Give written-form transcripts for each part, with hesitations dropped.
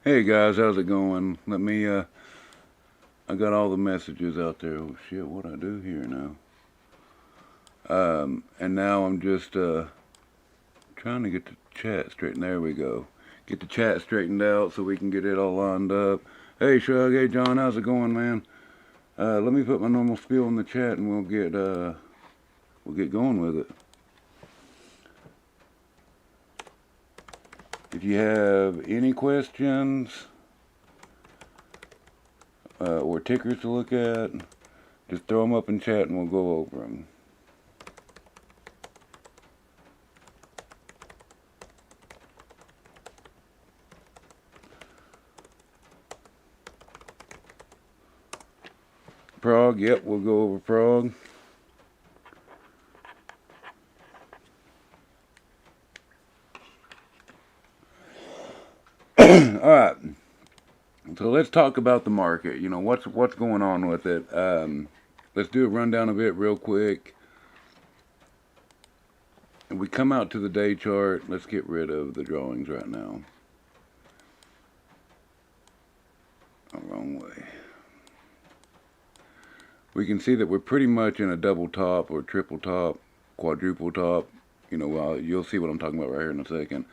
Hey guys, how's it going? I got all the messages out there. Oh shit, what I do here now? And now I'm just trying to get the chat straightened. There we go. Get the chat straightened out so we can get it all lined up. Hey Shrug, hey John, how's it going, man? Let me put my normal spiel in the chat and we'll get going with it. If you have any questions or tickers to look at, just throw them up in chat and we'll go over them. Prague, yep, we'll go over Prague. All right. So let's talk about the market. You know what's going on with it. Let's do a rundown of it real quick. And we come out to the day chart. Let's get rid of the drawings right now. Oh, wrong way. We can see that we're pretty much in a double top or triple top, quadruple top. You know, well, you'll see what I'm talking about right here in a second.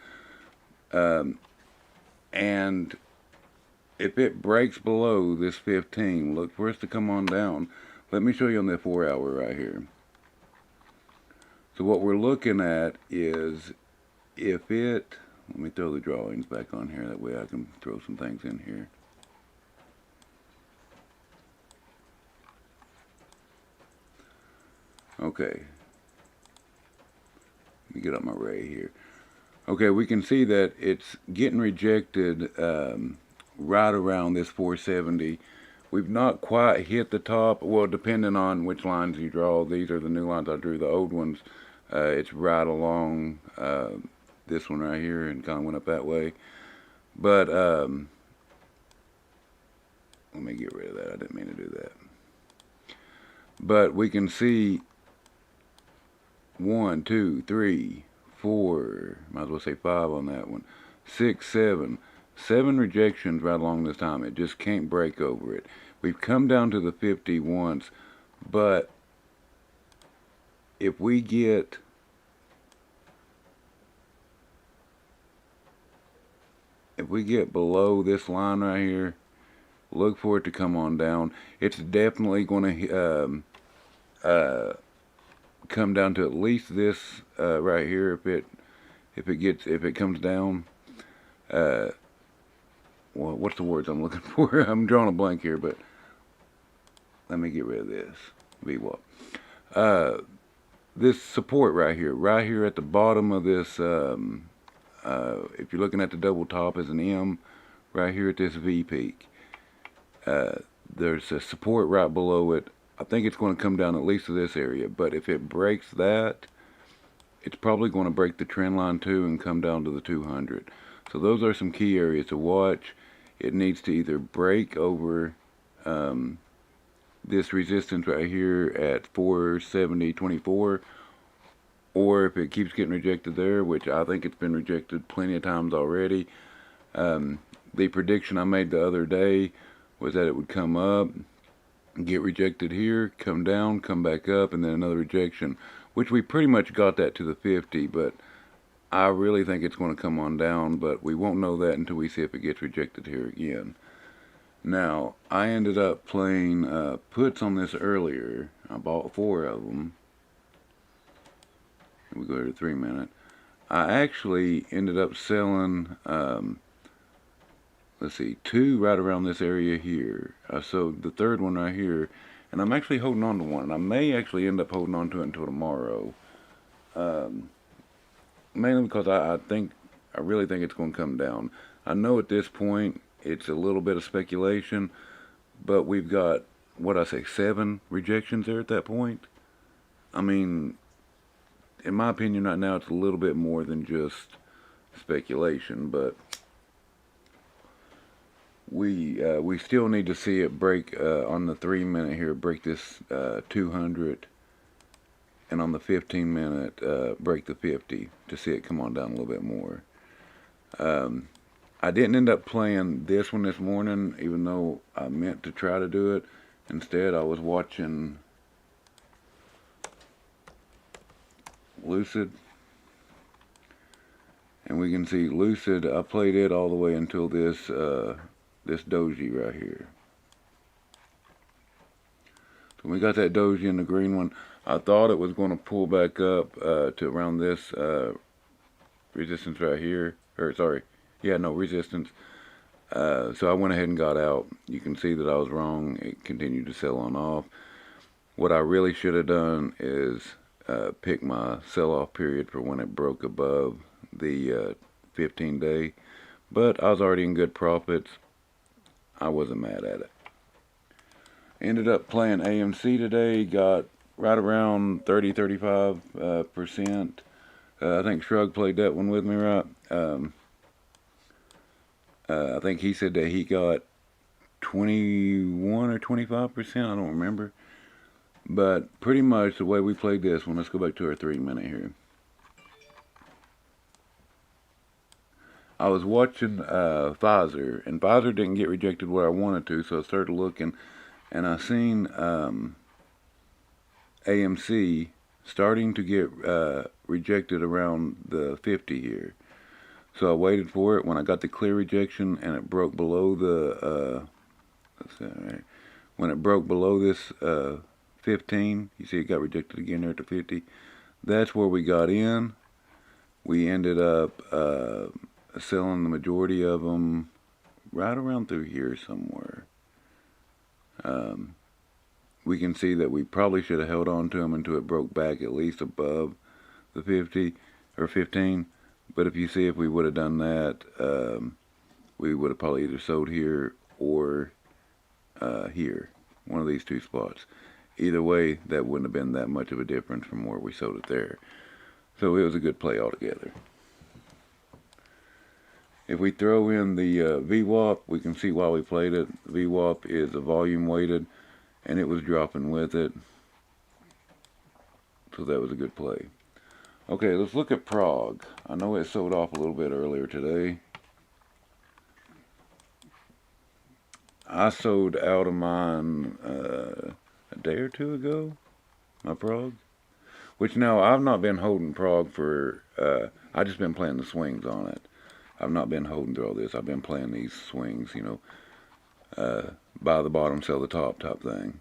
And if it breaks below this 15, look for us to come on down. Let me show you on the 4 hour right here. So what we're looking at is if it, let me throw the drawings back on here, that way I can throw some things in here. Okay. Let me get up my ray here. Okay, we can see that it's getting rejected right around this 470. We've not quite hit the top. Well, depending on which lines you draw. These are the new lines I drew. The old ones, it's right along this one right here and kind of went up that way. But let me get rid of that. I didn't mean to do that. But we can see 1, 2, 3, 4, might as well say 5 on that one, 6, 7. 7 rejections right along this time. It just can't break over it. We've come down to the 50 once, but if we get below this line right here, look for it to come on down. It's definitely going to come down to at least this right here. If it comes down, well, what's the words I'm looking for? I'm drawing a blank here, but let me get rid of this. VWAP. This support right here at the bottom of this. If you're looking at the double top as an M, right here at this V peak, there's a support right below it. I think it's going to come down at least to this area, but if it breaks that, it's probably going to break the trend line too and come down to the 200. So those are some key areas to watch. It needs to either break over this resistance right here at 470.24, or if it keeps getting rejected there, which I think it's been rejected plenty of times already. The prediction I made the other day was that it would come up, get rejected here, come down, come back up, and then another rejection, which we pretty much got that to the 50, but I really think it's going to come on down, but we won't know that until we see if it gets rejected here again. Now, I ended up playing puts on this earlier. I bought 4 of them. We go to 3 minute. I actually ended up selling, let's see, 2 right around this area here. I sold the third one right here, and I'm actually holding on to one. And I may actually end up holding on to it until tomorrow. Mainly because I really think it's going to come down. I know at this point it's a little bit of speculation, but we've got, what I say, 7 rejections there at that point. I mean, in my opinion right now, it's a little bit more than just speculation, but we still need to see it break on the 3 minute here, break this 200, and on the 15 minute break the 50 to see it come on down a little bit more. I didn't end up playing this one this morning, even though I meant to try to do it. Instead, I was watching Lucid, and we can see Lucid. I played it all the way until this this doji right here. So we got that doji in the green one. I thought it was going to pull back up to around this resistance right here, or sorry, yeah, no resistance. So I went ahead and got out. You can see that I was wrong. It continued to sell on off. What I really should have done is pick my sell-off period for when it broke above the 15-day. But I was already in good profits. I wasn't mad at it. Ended up playing AMC today. Got right around 30-35%. I think Shrug played that one with me, right? I think he said that he got 21 or 25%. I don't remember. But pretty much the way we played this one, let's go back to our 3-minute here. I was watching Pfizer, and Pfizer didn't get rejected where I wanted to, so I started looking, and I seen AMC starting to get rejected around the 50 here. So I waited for it. When I got the clear rejection and it broke below the, let's see, all right. When it broke below this 15, you see it got rejected again there at the 50. That's where we got in. We ended up selling the majority of them right around through here somewhere. We can see that we probably should have held on to them until it broke back at least above the 50 or 15. But if you see, if we would have done that, we would have probably either sold here or here, one of these two spots. Either way, that wouldn't have been that much of a difference from where we sold it there. So it was a good play altogether. If we throw in the VWAP, we can see why we played it. VWAP is a volume weighted, and it was dropping with it. So that was a good play. Okay, let's look at Prague. I know it sold off a little bit earlier today. I sold out of mine a day or two ago, my Prague. Which now, I've not been holding Prague for, I've just been playing the swings on it. I've not been holding through all this. I've been playing these swings, you know, buy the bottom, sell the top type thing.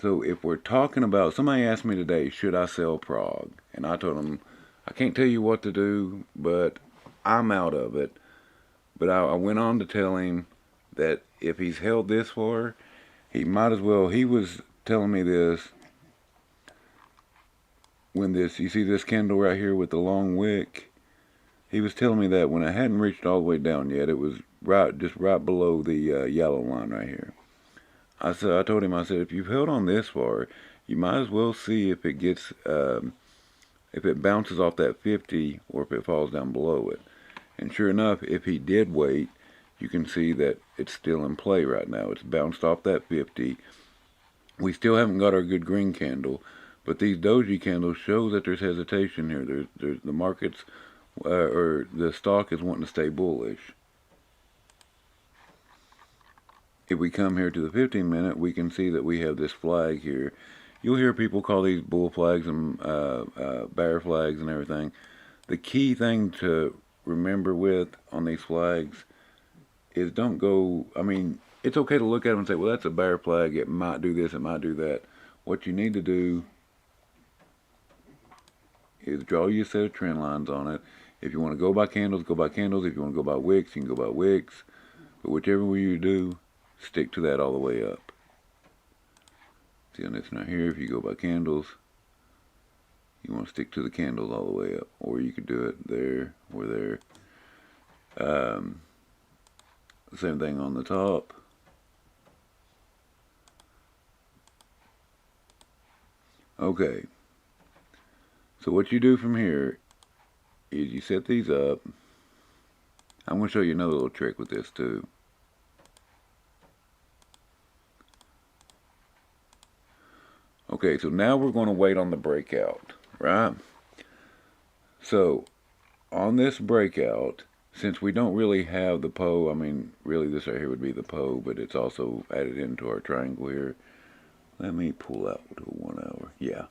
So if we're talking about, somebody asked me today, should I sell Prague? And I told them, I can't tell you what to do, but I'm out of it. But I went on to tell him that if he's held this far, he might as well, he was telling me this, when this, you see this candle right here with the long wick, he was telling me that when it hadn't reached all the way down yet, it was just right below the yellow line right here. I told him, I said, if you've held on this far, you might as well see if it gets, if it bounces off that 50 or if it falls down below it. And sure enough, if he did wait, you can see that it's still in play right now. It's bounced off that 50. We still haven't got our good green candle, but these doji candles show that there's hesitation here. There's the markets, or the stock is wanting to stay bullish. If we come here to the 15-minute, we can see that we have this flag here. You'll hear people call these bull flags and bear flags and everything. The key thing to remember with on these flags is don't go, I mean, it's okay to look at them and say, well, that's a bear flag. It might do this, it might do that. What you need to do is draw you a set of trend lines on it. If you want to go by candles, go by candles. If you want to go by wicks, you can go by wicks. But whichever way you do, stick to that all the way up. See on this right here, if you go by candles, you want to stick to the candles all the way up. Or you could do it there or there. Same thing on the top. Okay. So what you do from here is you set these up. I'm going to show you another little trick with this too. Okay, so now we're going to wait on the breakout, right? So on this breakout, since we don't really have the PO, I mean, really this right here would be the PO, but it's also added into our triangle here. Let me pull out to 1 hour. Yeah,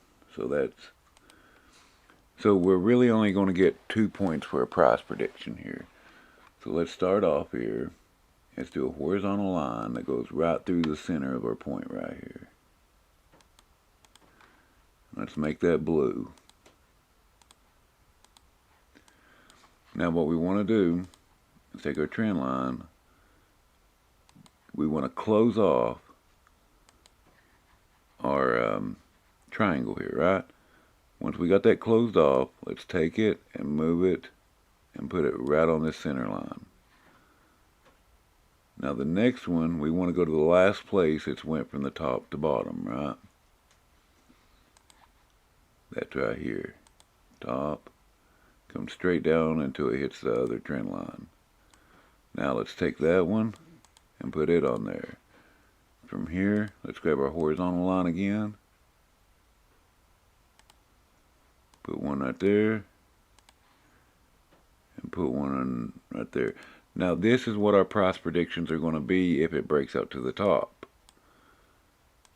so we're really only going to get 2 points for a price prediction here. So let's start off here. Let's do a horizontal line that goes right through the center of our point right here. Let's make that blue. Now what we want to do is take our trend line. We want to close off our triangle here, right? Once we got that closed off, let's take it and move it and put it right on this center line. Now the next one, we want to go to the last place it's went from the top to bottom, right? That's right here. Top. Come straight down until it hits the other trend line. Now let's take that one and put it on there. From here, let's grab our horizontal line again. Put one right there. And put one right there. Now this is what our price predictions are going to be if it breaks out to the top.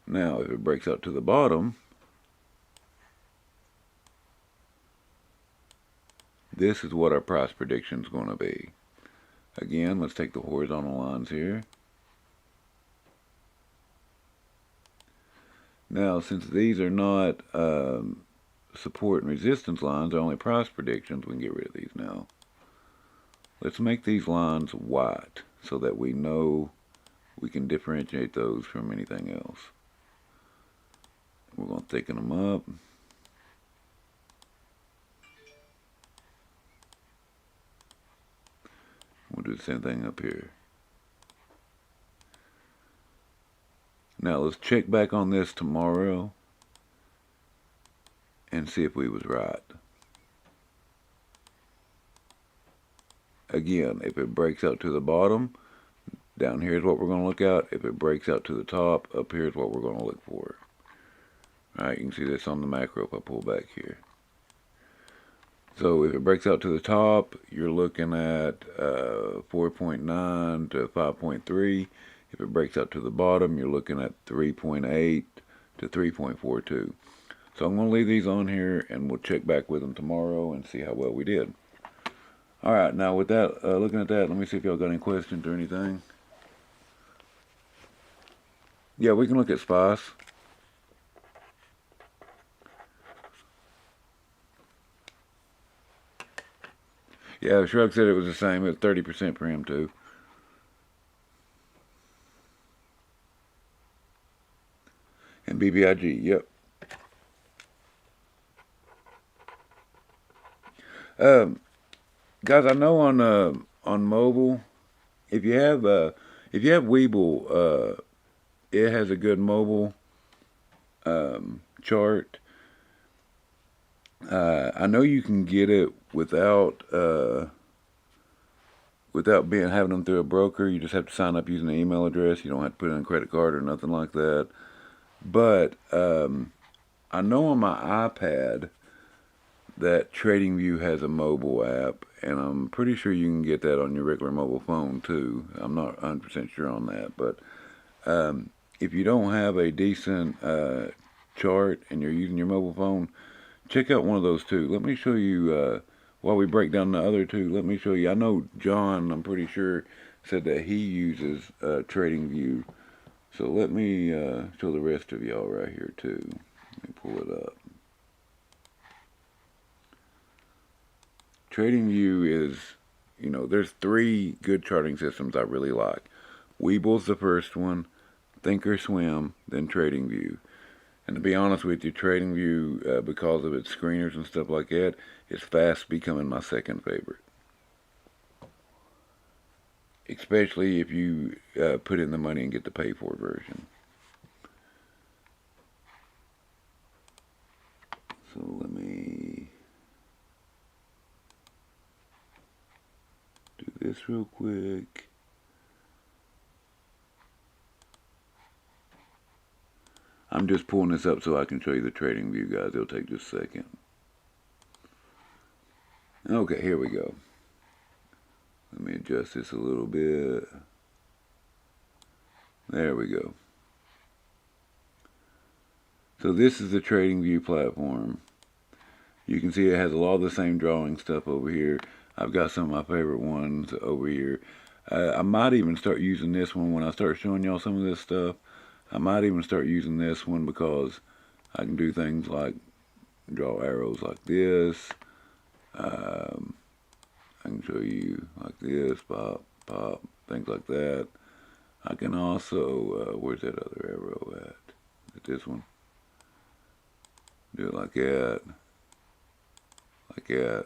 Now if it breaks out to the bottom, this is what our price prediction is going to be. Again, let's take the horizontal lines here. Now, since these are not support and resistance lines, they're only price predictions, we can get rid of these now. Let's make these lines white so that we know we can differentiate those from anything else. We're going to thicken them up. We'll do the same thing up here. Now let's check back on this tomorrow and see if we was right. Again, if it breaks out to the bottom, down here is what we're going to look at. If it breaks out to the top, up here is what we're going to look for. Alright, you can see this on the macro if I pull back here. So if it breaks out to the top, you're looking at 4.9 to 5.3. If it breaks out to the bottom, you're looking at 3.8 to 3.42. So I'm going to leave these on here, and we'll check back with them tomorrow and see how well we did. Alright, now with that, looking at that, let me see if y'all got any questions or anything. Yeah, we can look at SPICE. Yeah, Shrug said it was the same. It was 30% for him too. And BBIG, yep. Guys, I know on mobile, if you have Webull, it has a good mobile chart. I know you can get it without having them through a broker. You just have to sign up using an email address. You don't have to put in a credit card or nothing like that. But I know on my iPad that TradingView has a mobile app, and I'm pretty sure you can get that on your regular mobile phone too. I'm not 100% sure on that, but if you don't have a decent chart and you're using your mobile phone, check out one of those two. Let me show you, while we break down the other two, let me show you. I know John, I'm pretty sure, said that he uses TradingView. So let me show the rest of y'all right here too. Let me pull it up. TradingView is, there's 3 good charting systems I really like. Webull's the first one, Thinkorswim, then TradingView. And to be honest with you, TradingView, because of its screeners and stuff like that, is fast becoming my second favorite. Especially if you put in the money and get the pay for version. So let me do this real quick. I'm just pulling this up so I can show you the TradingView, guys. It'll take just a second. Okay, here we go. Let me adjust this a little bit. There we go. So this is the TradingView platform. You can see it has a lot of the same drawing stuff over here. I've got some of my favorite ones over here. I might even start using this one when I start showing y'all some of this stuff. I might even start using this one because I can do things like draw arrows like this. I can show you like this, pop, pop, things like that. I can also, where's that other arrow at? Is it this one? Do it like that. Like that.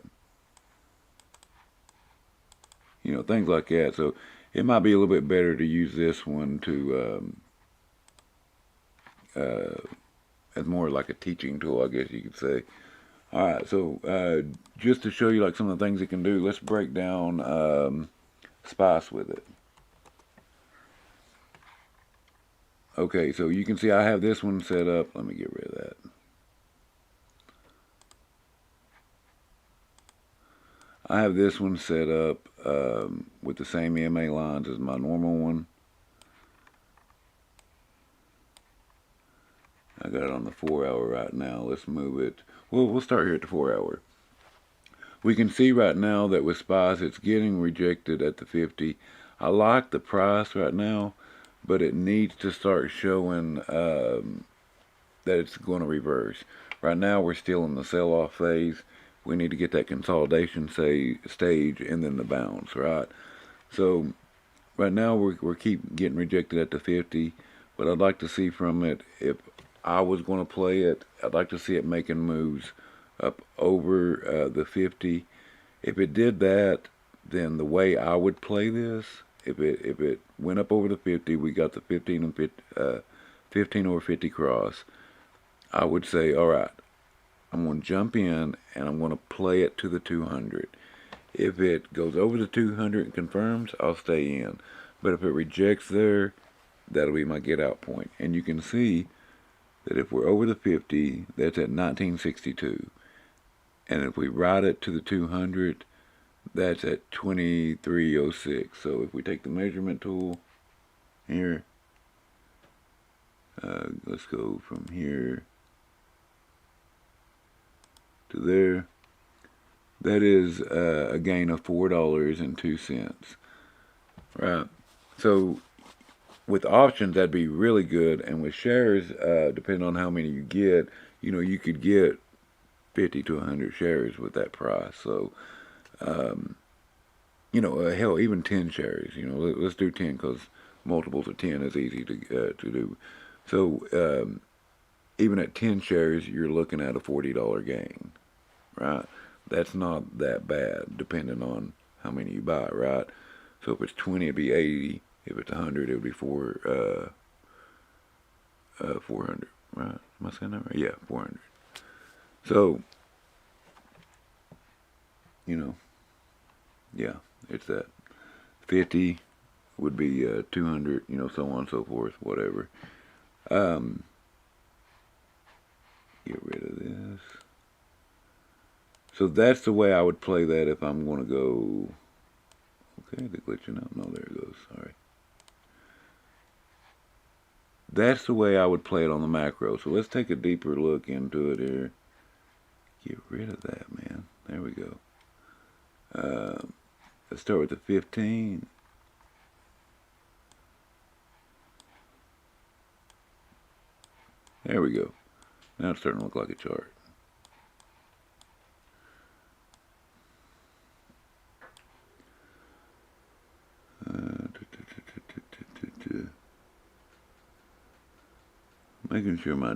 You know, things like that. So it might be a little bit better to use this one to as more like a teaching tool, I guess you could say. All right, so just to show you like some of the things it can do, let's break down Spice with it. Okay, so you can see I have this one set up. Let me get rid of that. I have this one set up with the same EMA lines as my normal one. I got it on the 4 hour right now. Let's move it. Well, we'll start here at the 4 hour. We can see right now that with Spice, it's getting rejected at the 50. I like the price right now, but it needs to start showing that it's going to reverse. Right now, we're still in the sell-off phase. We need to get that consolidation stage and then the bounce, right? So right now, we're keep getting rejected at the 50, but I'd like to see from it, if I was going to play it, I'd like to see it making moves up over the 50. If it did that, then the way I would play this, if it went up over the 50, we got the 15 and 50, 15 or 50 cross. I would say, all right, I'm going to jump in and I'm going to play it to the 200. If it goes over the 200 and confirms, I'll stay in. But if it rejects there, that'll be my get out point. And you can see that if we're over the 50, that's at 1962. And if we ride it to the 200, that's at 2306. So if we take the measurement tool here, let's go from here to there. That is a gain of $4.02. Right. So with options, that'd be really good. And with shares, depending on how many you get, you know, you could get 50 to 100 shares with that price. So, you know, hell, even 10 shares. You know, let's do 10 because multiples of 10 is easy to do. So, even at 10 shares, you're looking at a $40 gain, right? That's not that bad, depending on how many you buy, right? So if it's 20, it'd be 80. If it's 100, it would be 400, right? Am I saying that right? Yeah, 400. So, you know, yeah, it's that. 50 would be 200, you know, so on and so forth, whatever. Get rid of this. So that's the way I would play that if I'm going to go. Okay, they're glitching out. No, there it goes. Sorry. That's the way I would play it on the macro. So let's take a deeper look into it here. Get rid of that, man. There we go. Let's start with the 15. There we go. Now it's starting to look like a chart. Making sure I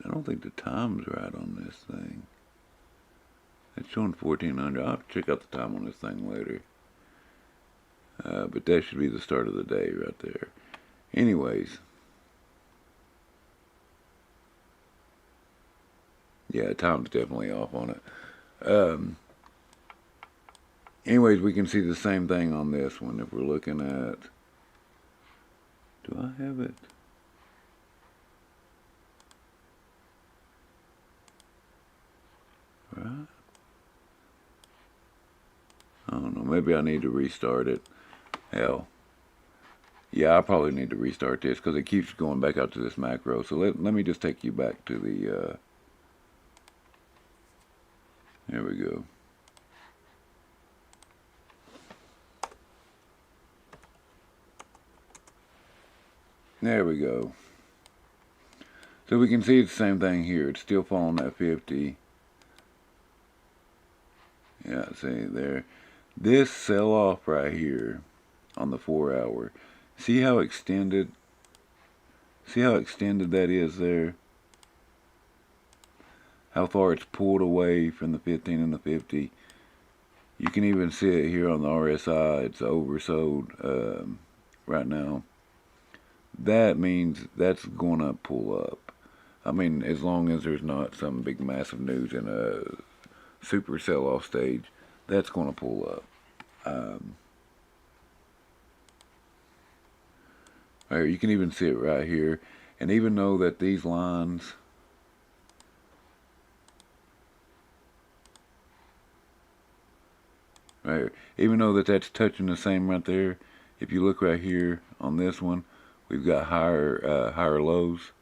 don't think the time's right on this thing. It's showing 1400. I'll have to check out the time on this thing later. But that should be the start of the day right there. Anyways. Yeah, time's definitely off on it. Anyways, we can see the same thing on this one. If we're looking at... Do I have it? Right? maybe I need to restart it. Hell, yeah, I probably need to restart this because it keeps going back out to this macro. So let me just take you back to the, there we go. There we go. So we can see it's the same thing here. It's still falling at 50. Yeah, see there. This sell off right here on the 4 hour. See how extended that is there? How far it's pulled away from the 15 and the 50. You can even see it here on the RSI. It's oversold right now. That means that's going to pull up. I mean, as long as there's not some big massive news in a super sell-off stage, that's going to pull up. Right here, you can even see it right here. And even though that these lines, right here, even though that that's touching the same right there, if you look right here on this one, we've got higher lows.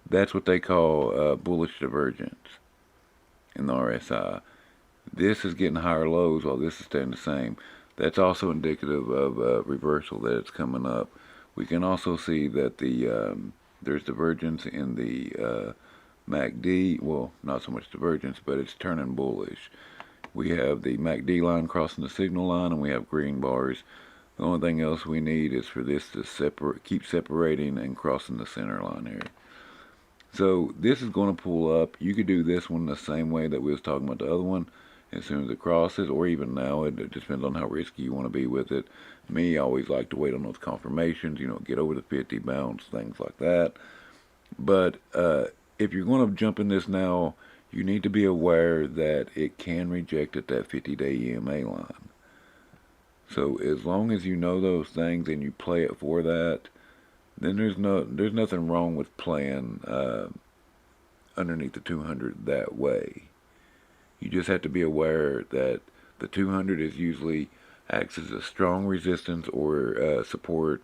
That's what they call bullish divergence in the RSI. This is getting higher lows while this is staying the same. That's also indicative of a reversal that it's coming up. We can also see that there's divergence in the MACD. Well, not so much divergence, but it's turning bullish. We have the MACD line crossing the signal line, and we have green bars. The only thing else we need is for this to keep separating and crossing the center line here. So this is going to pull up. You could do this one the same way that we was talking about the other one. As soon as it crosses, or even now, it just depends on how risky you want to be with it. Me, I always like to wait on those confirmations, get over the 50, bounce, things like that. But if you're going to jump in this now, you need to be aware that it can reject at that 50-day EMA line. So as long as you know those things and you play it for that, then there's nothing wrong with playing underneath the 200 that way. You just have to be aware that the 200 is usually acts as a strong resistance or support,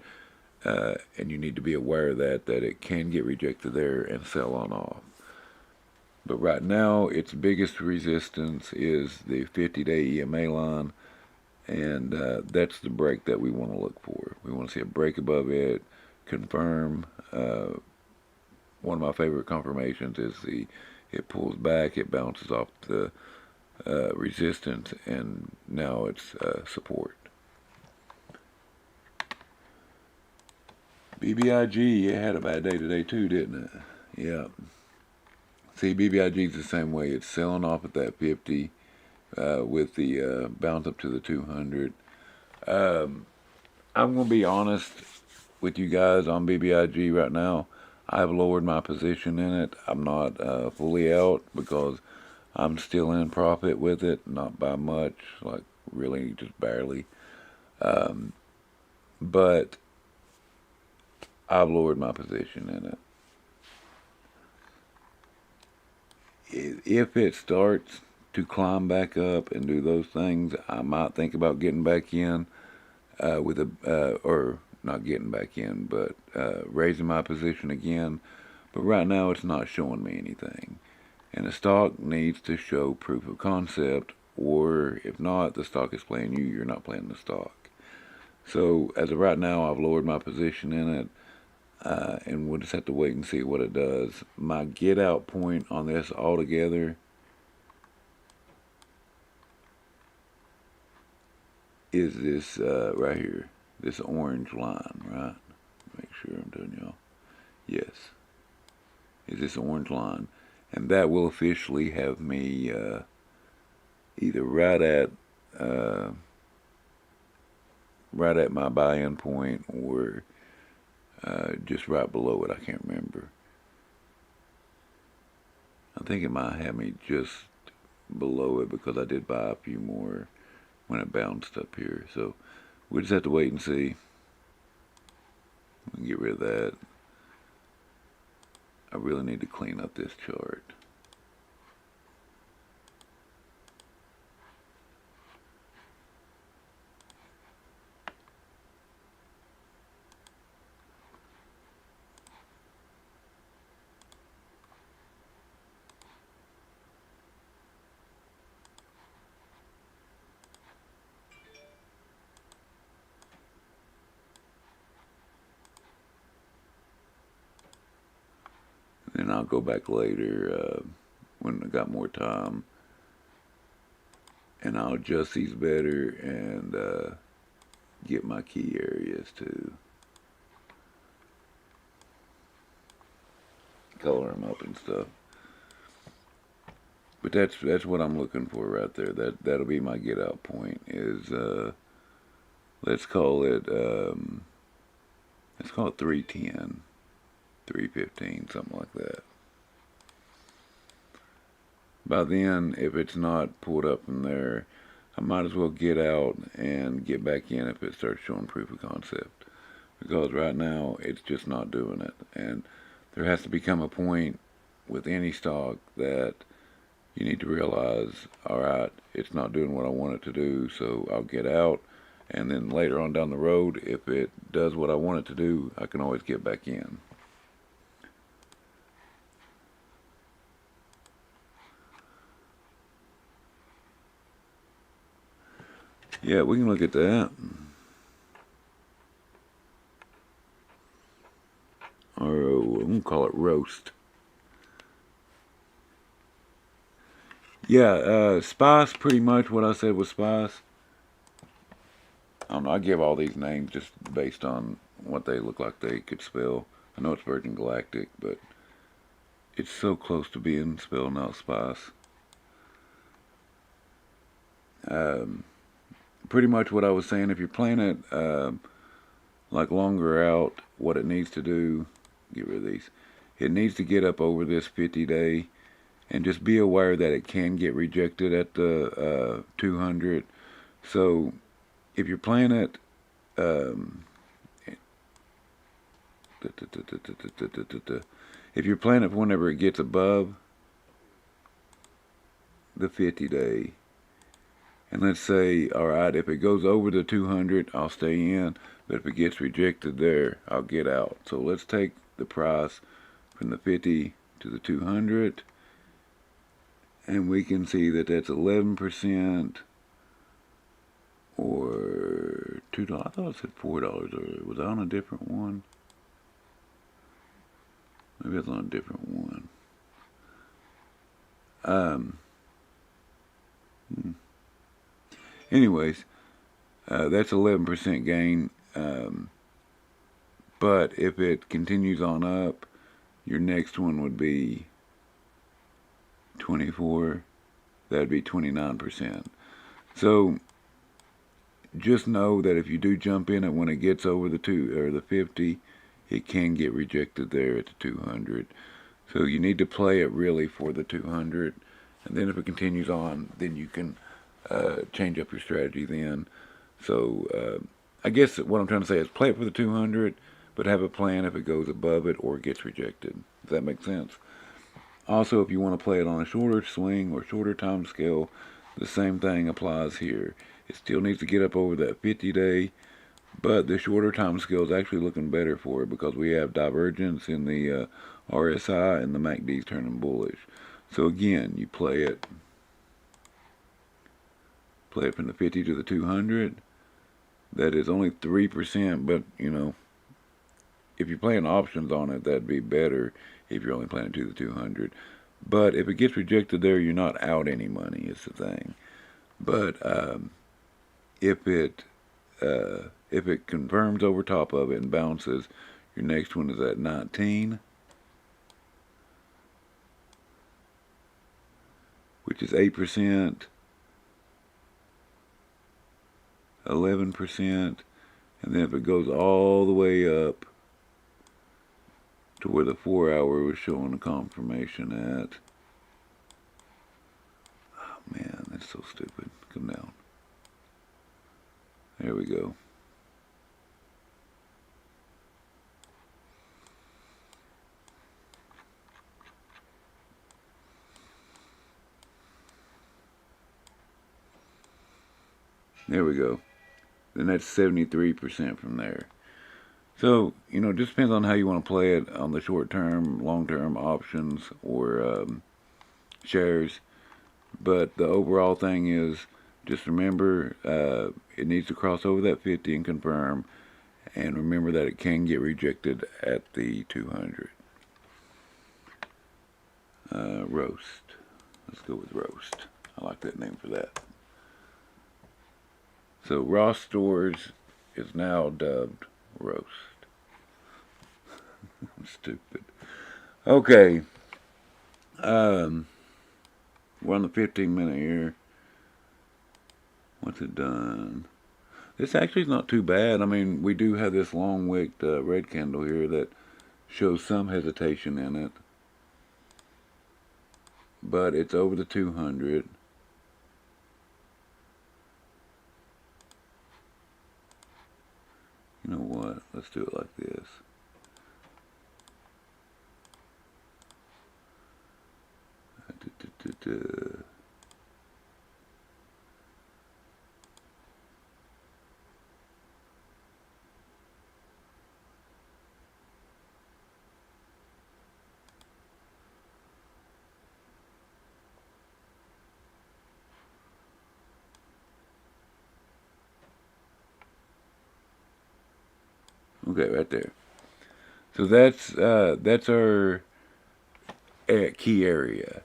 and you need to be aware of that it can get rejected there and sell on off. But right now, its biggest resistance is the 50-day EMA line, and that's the break that we want to look for. We want to see a break above it, confirm. One of my favorite confirmations is it pulls back, it bounces off the resistance, and now it's support. BBIG, it had a bad day today too, didn't it? Yeah. See, BBIG is the same way. It's selling off at that 50 with the bounce up to the 200. I'm going to be honest with you guys on BBIG right now. I've lowered my position in it. I'm not fully out because I'm still in profit with it, not by much, like really just barely. But I've lowered my position in it. If it starts to climb back up and do those things, I might think about getting back in or not getting back in, but raising my position again. But right now it's not showing me anything. And the stock needs to show proof of concept, or if not, the stock is playing you, you're not playing the stock. So as of right now, I've lowered my position in it, and we'll just have to wait and see what it does. My get out point on this altogether is this right here, this orange line, right? Make sure I'm telling y'all. Yes, is this orange line, and that will officially have me either right at my buy-in point or just right below it. I can't remember. I think it might have me just below it because I did buy a few more when it bounced up here. So we just have to wait and see. We can get rid of that. I really need to clean up this chart. I'll go back later when I got more time, and I'll adjust these better and get my key areas too. Color them up and stuff. But that's what I'm looking for right there. That'll be my get out point. Is let's call it 310, 315, something like that. By then, if it's not pulled up from there, I might as well get out and get back in if it starts showing proof of concept. Because right now, it's just not doing it. And there has to become a point with any stock that you need to realize, alright, it's not doing what I want it to do, so I'll get out. And then later on down the road, if it does what I want it to do, I can always get back in. Yeah, we can look at that. Or I'm going to call it roast. Yeah, Spice, pretty much what I said was Spice. I don't know, I give all these names just based on what they look like they could spell. I know it's Virgin Galactic, but it's so close to being spelled out Spice. Pretty much what I was saying, if you're playing it like longer out, what it needs to do, get rid of these, it needs to get up over this 50-day, and just be aware that it can get rejected at the 200. So if you're playing it if you're playing it whenever it gets above the 50-day, and let's say, alright, if it goes over the 200, I'll stay in, but if it gets rejected there, I'll get out. So let's take the price from the 50 to the 200, and we can see that that's 11%, or $2. I thought it said $4 earlier. Was I on a different one? Maybe I was on a different one. Anyways, that's 11% gain. But if it continues on up, your next one would be 24. That'd be 29%. So just know that if you do jump in it when it gets over the 50, it can get rejected there at the 200. So you need to play it really for the 200, and then if it continues on, then you can change up your strategy then. So I guess what I'm trying to say is play it for the 200, but have a plan if it goes above it or gets rejected. Does that make sense? Also, if you want to play it on a shorter swing or shorter time scale, the same thing applies here. It still needs to get up over that 50-day, but the shorter time scale is actually looking better for it because we have divergence in the RSI and the MACD is turning bullish. So again, you play it from the 50 to the 200. That is only 3%, but you know, if you're playing options on it, that'd be better if you're only playing to the 200. But if it gets rejected there, you're not out any money, is the thing. But if it confirms over top of it and bounces, your next one is at 19, which is 8%, 11%, and then if it goes all the way up to where the 4-hour was showing a confirmation at, oh man, that's so stupid. Come down. There we go. There we go. Then that's 73% from there. So, you know, it just depends on how you want to play it on the short term, long term options, or shares. But the overall thing is, just remember, it needs to cross over that 50 and confirm. And remember that it can get rejected at the 200. Roast. Let's go with roast. I like that name for that. So Ross Stores is now dubbed roast. I'm stupid. Okay. We're on the 15-minute here. What's it done? This actually is not too bad. I mean, we do have this long wicked red candle here that shows some hesitation in it. But it's over the 200. You know what? Let's do it like this. Okay, right there. So that's our key area.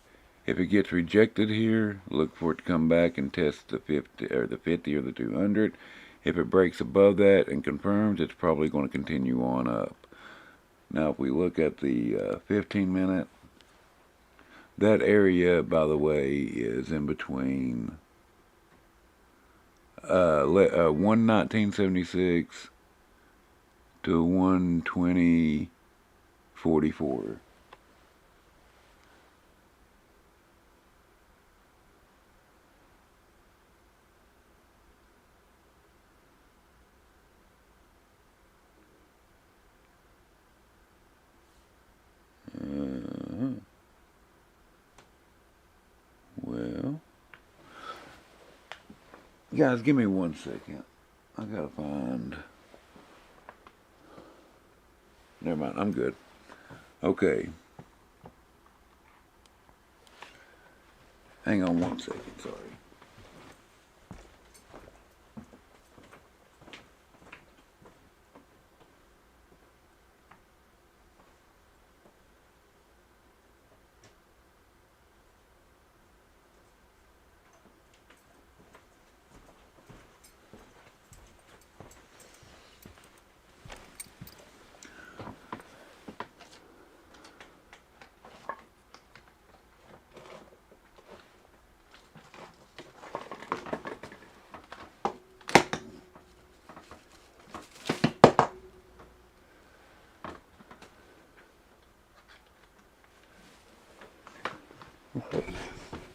If it gets rejected here, look for it to come back and test the 50 or the 50 or the 200. If it breaks above that and confirms, it's probably going to continue on up. Now, if we look at the 15-minute, that area, by the way, is in between 119.76 to 120.44. Well, guys, give me 1 second. I gotta find. Never mind, I'm good. Okay. Hang on 1 second, sorry.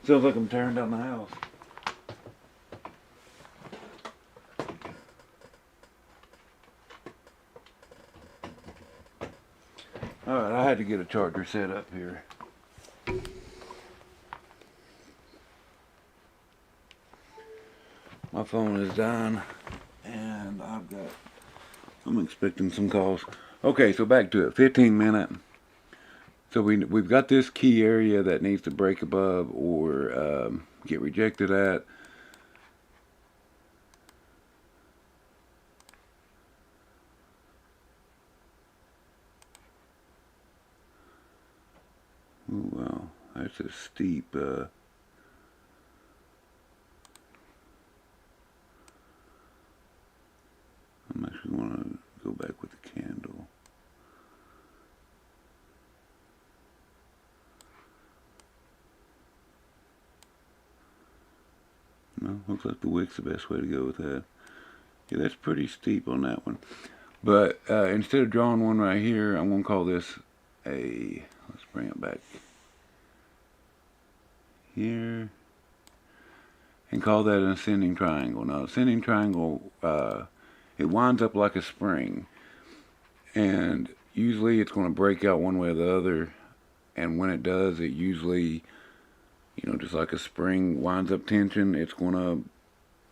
Sounds like I'm tearing down the house. Alright, I had to get a charger set up here. My phone is dying, and I'm expecting some calls. Okay, so back to it. 15-minute. So we've got this key area that needs to break above or get rejected at. Oh, wow, that's a steep. I'm actually want to go back with the candle. No, looks like the wick's the best way to go with that. Yeah, that's pretty steep on that one. But instead of drawing one right here, I'm going to call this a, let's bring it back here, and call that an ascending triangle. Now, ascending triangle, it winds up like a spring, and usually it's going to break out one way or the other, and when it does, it usually, just like a spring winds up tension, it's going to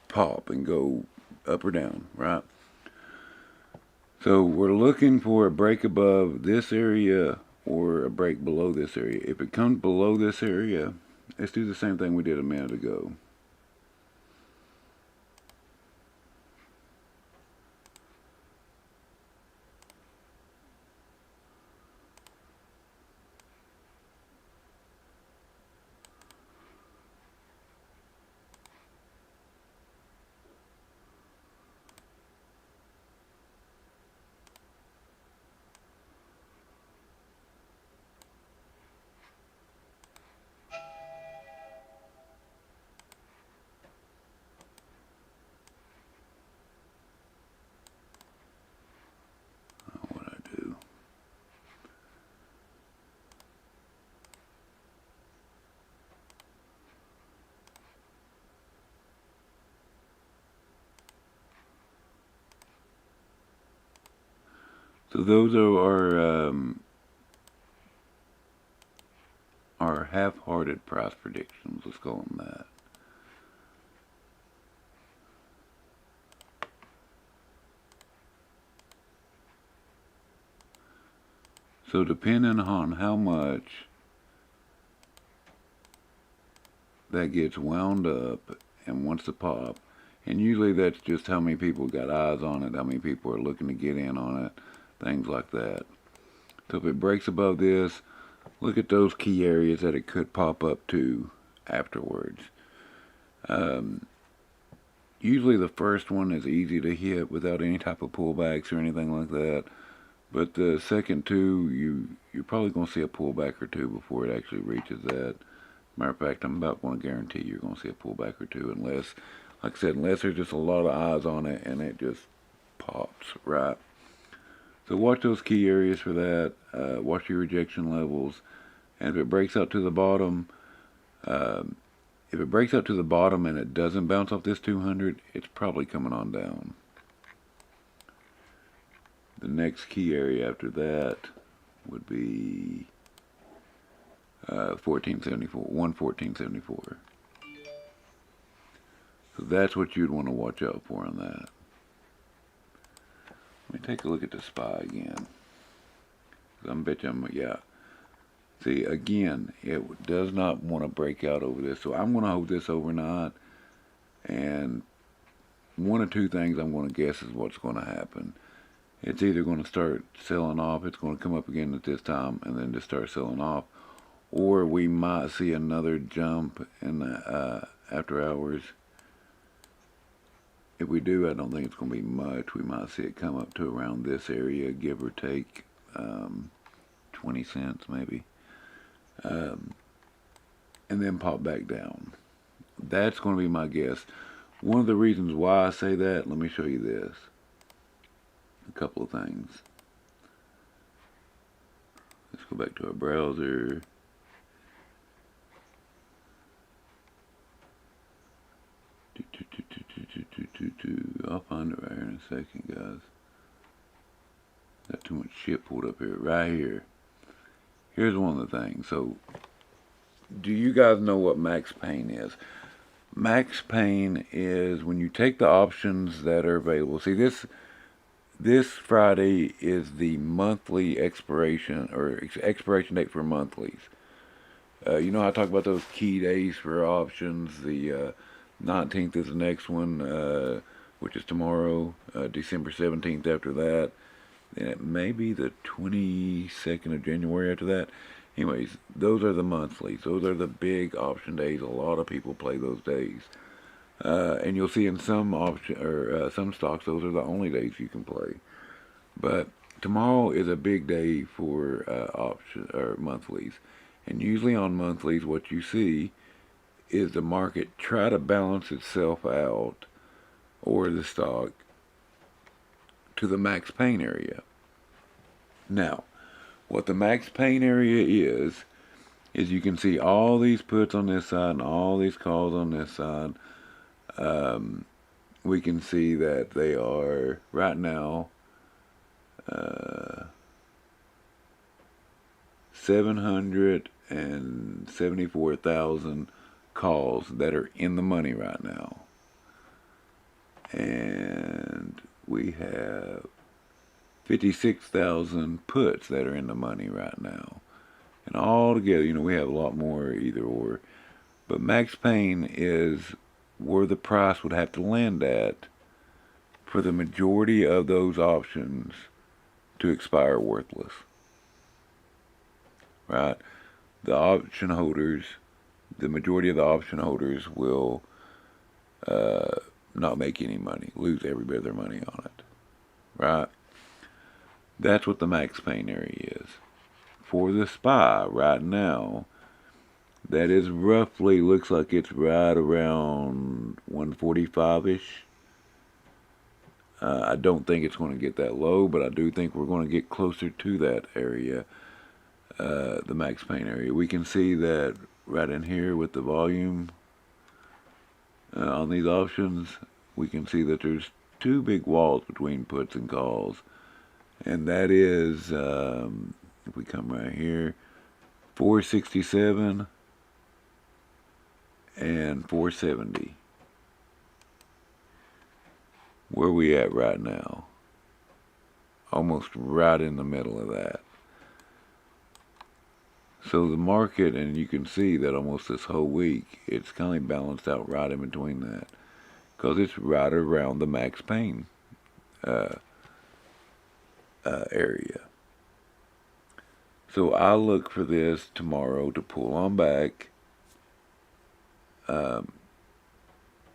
pop and go up or down, right? So we're looking for a break above this area or a break below this area. If it comes below this area, let's do the same thing we did a minute ago. So those are our half-hearted price predictions. Let's call them that. So depending on how much that gets wound up and wants to pop, and usually that's just how many people got eyes on it, how many people are looking to get in on it, things like that. So if it breaks above this, look at those key areas that it could pop up to afterwards. Usually the first one is easy to hit without any type of pullbacks or anything like that. But the second two, you're probably going to see a pullback or two before it actually reaches that. Matter of fact, I'm about going to guarantee you're going to see a pullback or two, unless, like I said, unless there's just a lot of eyes on it and it just pops, right? So watch those key areas for that. Watch your rejection levels, and if it breaks out to the bottom, and it doesn't bounce off this 200, it's probably coming on down. The next key area after that would be 114.74. So that's what you'd want to watch out for on that. Let me take a look at the SPY again. Yeah. See, again, it does not want to break out over this. So I'm going to hold this overnight. And one or two things I'm going to guess is what's going to happen. It's either going to start selling off, it's going to come up again at this time, and then just start selling off. Or we might see another jump in the after hours. If we do, I don't think it's going to be much. We might see it come up to around this area, give or take 20 cents maybe. And then pop back down. That's going to be my guess. One of the reasons why I say that, let me show you this. A couple of things. Let's go back to our browser. I'll find it right here in a second, guys. Got too much shit pulled up here. Right here. Here's one of the things. So, do you guys know what max pain is? Max pain is when you take the options that are available. See, this Friday is the monthly expiration date for monthlies. You know, I talk about those key days for options. The 19th is the next one, which is tomorrow. December 17th after that. And it may be the 22nd of January after that. Anyways, those are the monthlies. Those are the big option days. A lot of people play those days. And you'll see in some some stocks, those are the only days you can play. But tomorrow is a big day for option or monthlies. And usually on monthlies, what you see is the market try to balance itself out, or the stock, to the max pain area. Now, what the max pain area is you can see all these puts on this side and all these calls on this side. We can see that they are right now 774,000 calls that are in the money right now. And we have 56,000 puts that are in the money right now. And all together, you know, we have a lot more either or. But max pain is where the price would have to land at for the majority of those options to expire worthless. Right? The option holders, the majority of the option holders will not make any money, lose every bit of their money on it. Right? That's what the max pain area is. For the SPY right now, that is roughly, looks like it's right around 145-ish. I don't think it's going to get that low, but I do think we're going to get closer to that area, the max pain area. We can see that right in here with the volume on these options. We can see that there's two big walls between puts and calls. and that is if we come right here, 467 and 470. Where we at right now? Almost right in the middle of that. So the market, and you can see that almost this whole week, it's kind of balanced out right in between that, because it's right around the max pain uh, area. So I look for this tomorrow to pull on back, um,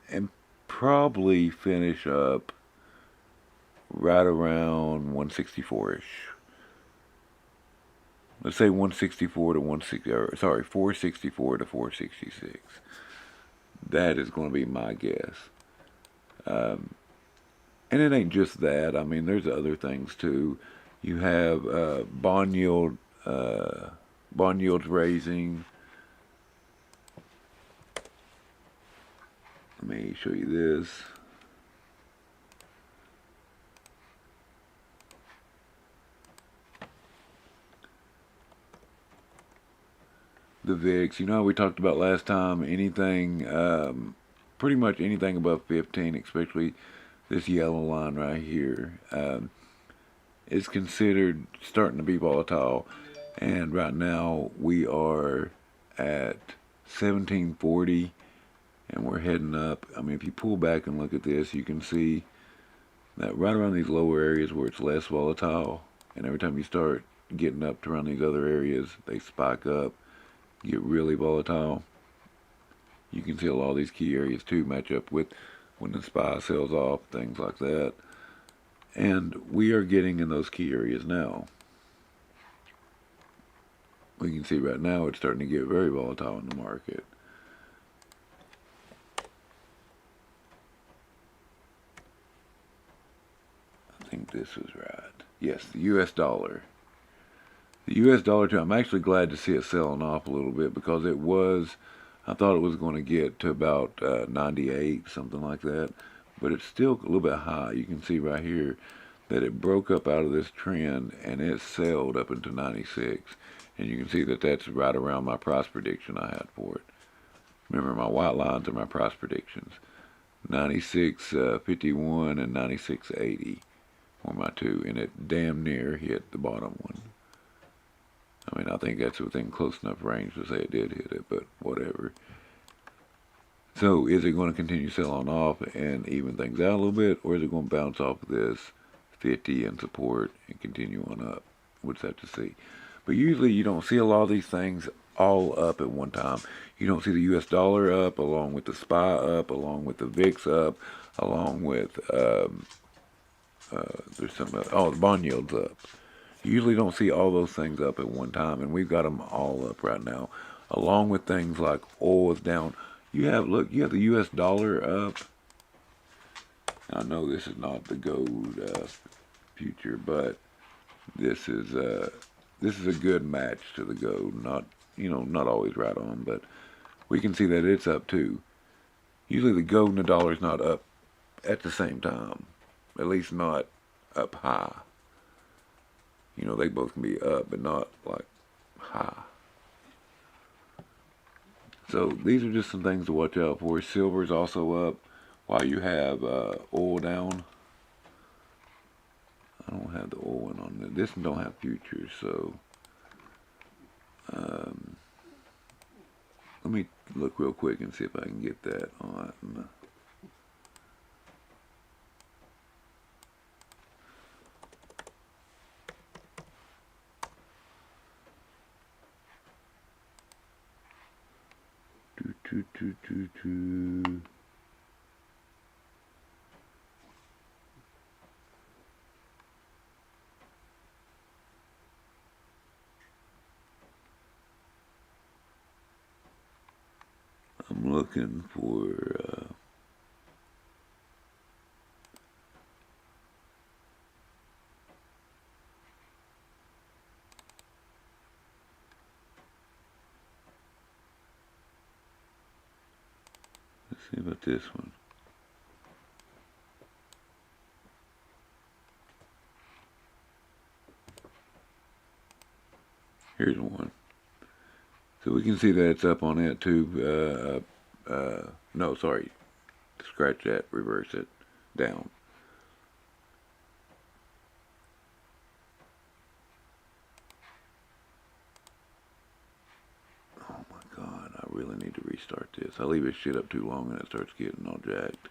and probably finish up right around 164ish. Let's say 164 to 160, or sorry, 464 to 466. That is going to be my guess. Um, and it ain't just that. I mean, there's other things too. You have uh, bond yields raising. Let me show you this. The VIX. You know, we talked about last time. Anything, pretty much anything above 15, especially this yellow line right here, is considered starting to be volatile. And right now we are at 1740, and we're heading up. I mean, if you pull back and look at this, you can see that right around these lower areas where it's less volatile, and every time you start getting up to around these other areas, they spike up, get really volatile. You can see a lot of these key areas too match up with when the SPY sells off, things like that. And we are getting in those key areas now. We can see right now it's starting to get very volatile in the market. I think this was right. Yes, the US dollar. The US dollar too, I'm actually glad to see it selling off a little bit, because it was, I thought it was going to get to about 98, something like that. But it's still a little bit high. You can see right here that it broke up out of this trend and it sailed up into 96. And you can see that that's right around my price prediction I had for it. Remember, my white lines are my price predictions. 96.51 and 96.80 were my two, and it damn near hit the bottom one. I mean, I think that's within close enough range to say it did hit it, but whatever. So, is it going to continue selling off and even things out a little bit, or is it going to bounce off of this 50 and support and continue on up? We'll just have to see. But usually you don't see a lot of these things all up at one time. You don't see the US dollar up, along with the SPY up, along with the VIX up, along with, there's some, the bond yields up. You usually don't see all those things up at one time, and we've got them all up right now, along with things like oil is down. You have the U.S. dollar up. I know this is not the gold future, but this is a good match to the gold. Not always right on, but we can see that it's up too. Usually the gold and the dollar is not up at the same time, at least not up high. They both can be up, but not like high. So these are just some things to watch out for. Silver is also up, while you have oil down. I don't have the oil one on this. This one don't have futures, so let me look real quick and see if I can get that on. I'm looking for. Let's see about this one. Here's one. So we can see that it's up on it too. No, sorry. Scratch that. Reverse it. Down. Oh my God. I really need to restart this. I leave this shit up too long and it starts getting all jacked.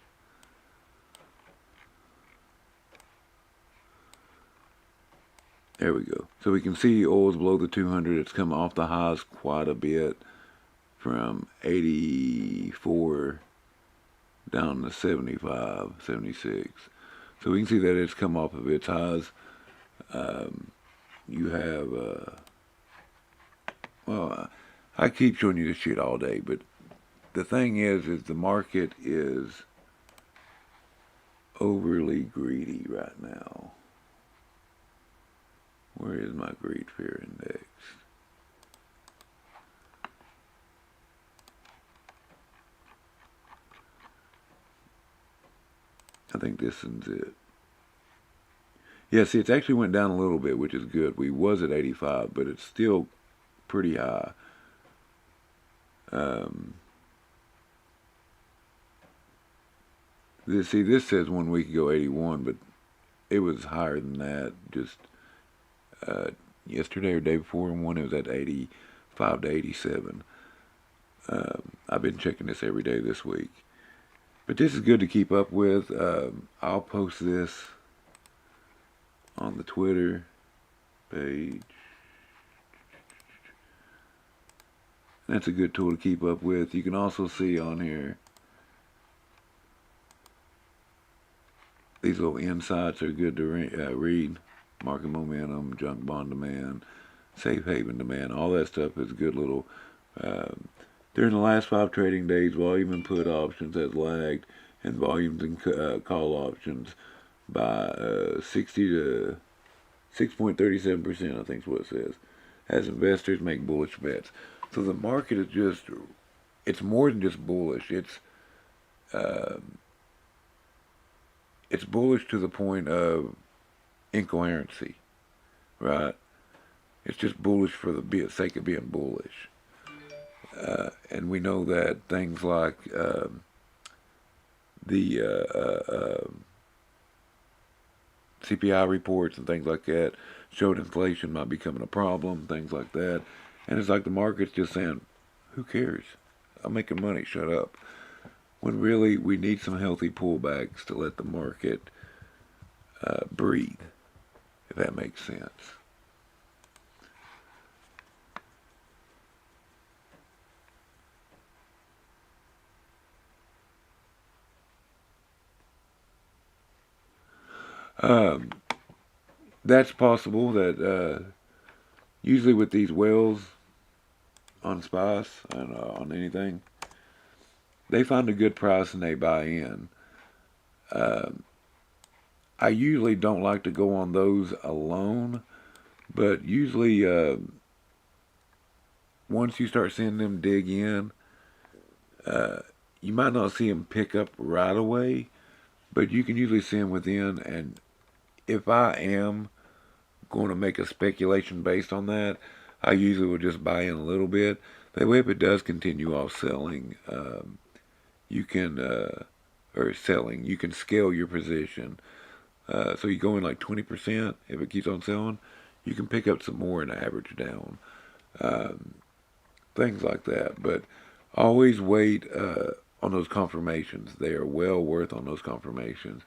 There we go. So we can see oil's below the 200. It's come off the highs quite a bit from 84 down to 75, 76. So we can see that it's come off of its highs. You have, I keep showing you this shit all day, but the thing is the market is overly greedy right now. Where is my greed fear index? I think this one's it. Yeah, see, it's actually went down a little bit, which is good. We was at 85, but it's still pretty high. This says 1 week ago 81, but it was higher than that just yesterday or day before. One, it was at 85 to 87. I've been checking this every day this week. But this is good to keep up with. I'll post this on the Twitter page. That's a good tool to keep up with. You can also see on here, these little insights are good to read. Market momentum, junk bond demand, safe haven demand, all that stuff is good little. During the last 5 trading days, volume in put options has lagged, and volumes in call options by 60 to 6.37%, I think is what it says, as investors make bullish bets. So the market is just, it's more than just bullish. It's bullish to the point of incoherency, right? It's just bullish for the sake of being bullish. And we know that things like the CPI reports and things like that showed inflation might be becoming a problem, things like that. And it's like the market's just saying, who cares? I'm making money, shut up. When really we need some healthy pullbacks to let the market breathe, if that makes sense. That's possible that usually with these whales on SPICE and on anything, they find a good price and they buy in. I usually don't like to go on those alone, but usually once you start seeing them dig in, you might not see them pick up right away, but you can usually see them within. And if I am going to make a speculation based on that, I usually will just buy in a little bit. That way, if it does continue off selling, you can, or selling, you can scale your position. So you go in like 20%. If it keeps on selling, you can pick up some more and average down. Things like that. But always wait on those confirmations. They are well worth on those confirmations.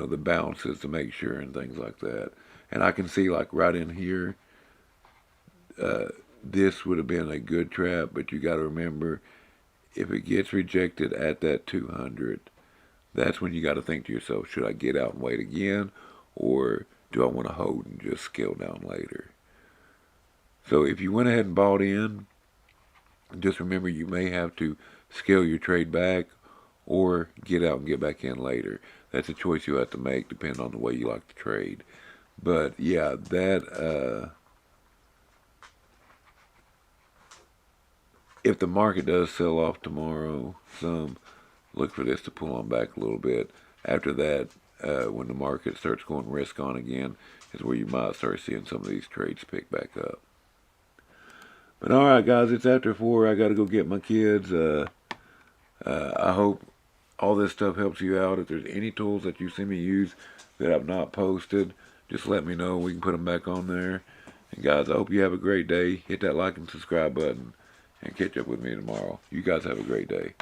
The bounces to make sure and things like that. And I can see like right in here, this would have been a good trap, but you got to remember, if it gets rejected at that 200, that's when you got to think to yourself, should I get out and wait again, or do I want to hold and just scale down later? So if you went ahead and bought in, just remember you may have to scale your trade back or get out and get back in later. That's a choice you have to make depending on the way you like to trade. But yeah, that if the market does sell off tomorrow, look for this to pull on back a little bit. After that, when the market starts going risk on again, is where you might start seeing some of these trades pick back up. But alright guys, it's after 4. I gotta go get my kids. I hope all this stuff helps you out. If there's any tools that you see me use that I've not posted, just let me know. We can put them back on there. And guys, I hope you have a great day. Hit that like and subscribe button and catch up with me tomorrow. You guys have a great day.